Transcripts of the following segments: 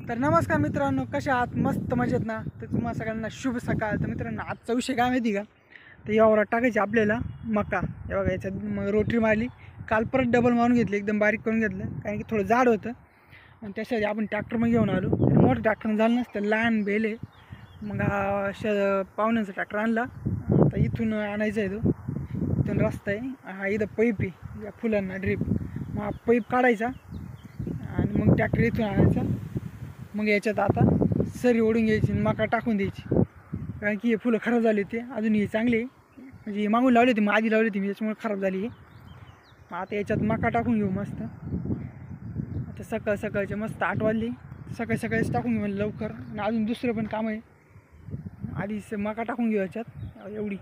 तर नमस्कार मित्रांनो, कशा आहात? मस्त मजेत ना? तर तुम्हाला सगळ्यांना शुभ सकाळ. तर मित्रांनो, आजचा विषय काय माहिती का? तर यावर टाकायची आपल्याला मका. हे बघा, याच्यात मग रोटरी मारली, काल परत डबल मारून घेतली, एकदम बारीक करून घेतलं कारण की थोडं जाड होतं. आणि त्यासाठी आपण ट्रॅक्टरमध्ये घेऊन आलो. मोठं ट्रॅक्टर झालं नसतं, लहान बेल आहे. मग पाहुण्यांचा ट्रॅक्टर आणला. आता इथून आणायचा आहे, तो इथून रस्ता आहे. हा इथं पैप आहे या फुलांना ड्रीप. मग हा पैप काढायचा आणि मग ट्रॅक्टर इथून आणायचा. मग याच्यात आता सरी ओढून घ्यायची, मका टाकून द्यायची, कारण की हे फुलं खराब झाली होती. अजून ही चांगली म्हणजे मागून लावली होती, मग आधी लावली होती मी, त्याच्यामुळे खराब झाली आहे. मग आता याच्यात मका टाकून घेऊ मस्त. आता सकाळचे मस्त 8 वाजले, सकाळीच टाकून घेऊ म्हणजे लवकर. आणि अजून दुसरं पण काम आहे, आधी मका टाकून घेऊ याच्यात. एवढी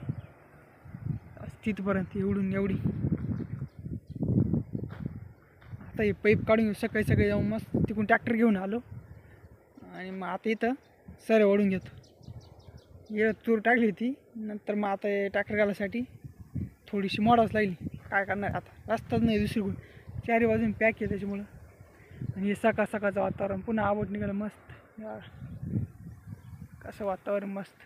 तिथपर्यंत एवढी आता हे पाईप काढून घेऊ. सकाळी जाऊन मस्त तिकडून ट्रॅक्टर घेऊन आलो आणि मग आता इथं सरे ओढून घेतो. येळं तूर टाकली होती, नंतर मग आता ट्रॅक्टर घालायसाठी थोडीशी मोडाच लागली. काय करणार आता, रस्ताच नाही दुसरीकडून, चारी बाजून पॅक आहे त्याच्यामुळं. आणि हे सकाळचं वातावरण पुन्हा आवड निघालं मस्त. कसं वातावरण मस्त.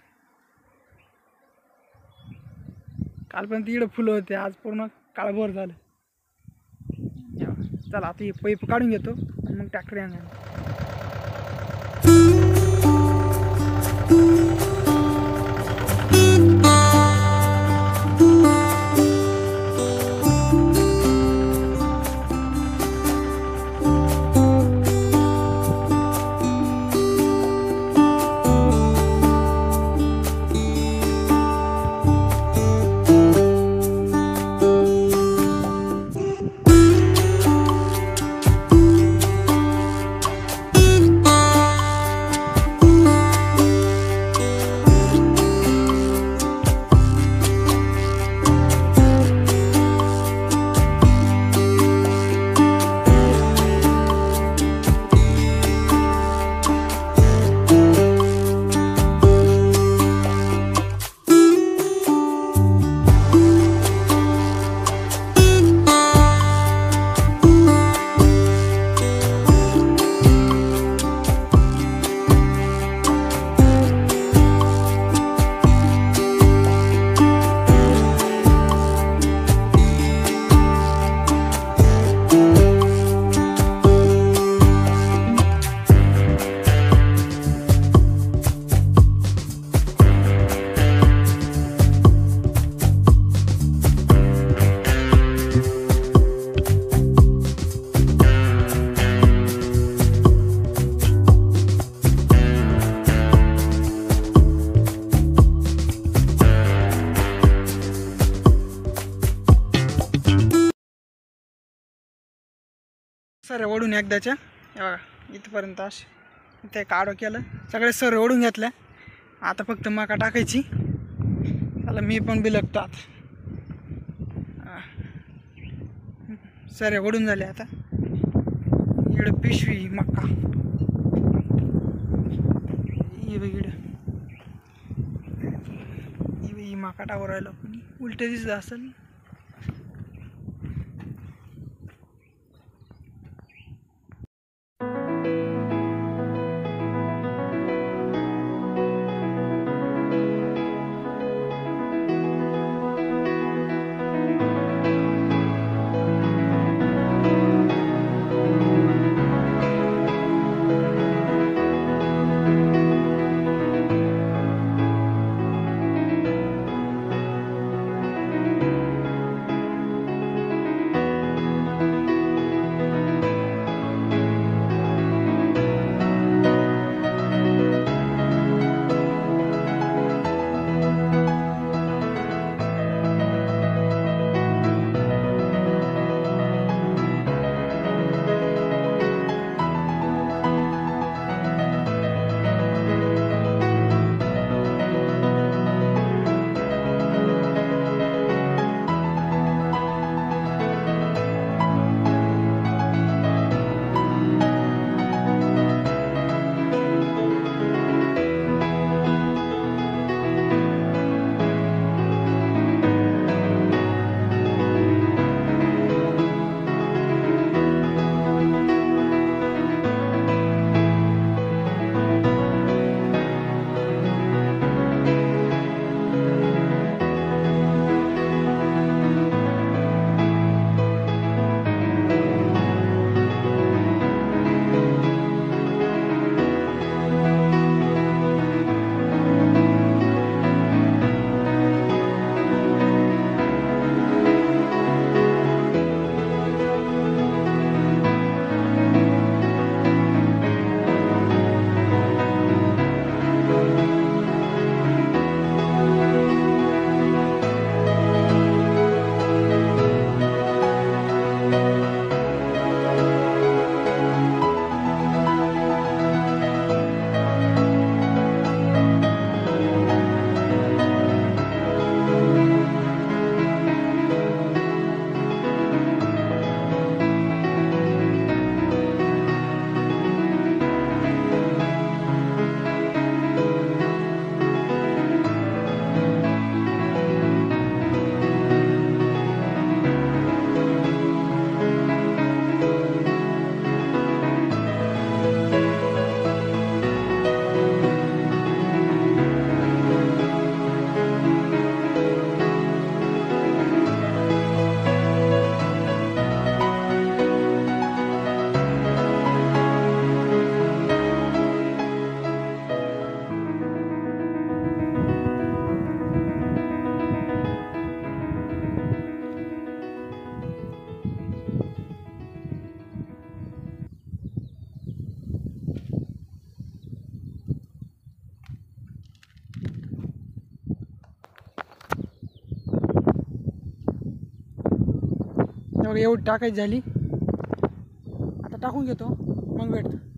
कालपर्यंत इकडं फुलं होते, आज पूर्ण काळभोर झालं. चला आता हे पाईप काढून घेतो आणि मग ट्रॅक्टर आणणार. सर ओढून एकदाच्या, हे बघा इथपर्यंत असे ते काढो केलं, सगळे सर ओढून घेतल्या. आता फक्त मका टाकायची. त्याला मी पण बिलगतो आता. सर ओढून झाले. आता इकडं पिशवी मका, ही मका टाकून राहिलो. उलट दिसत असेल. बघा एवढी टाकायची झाली, आता टाकून घेतो मग भेटतो.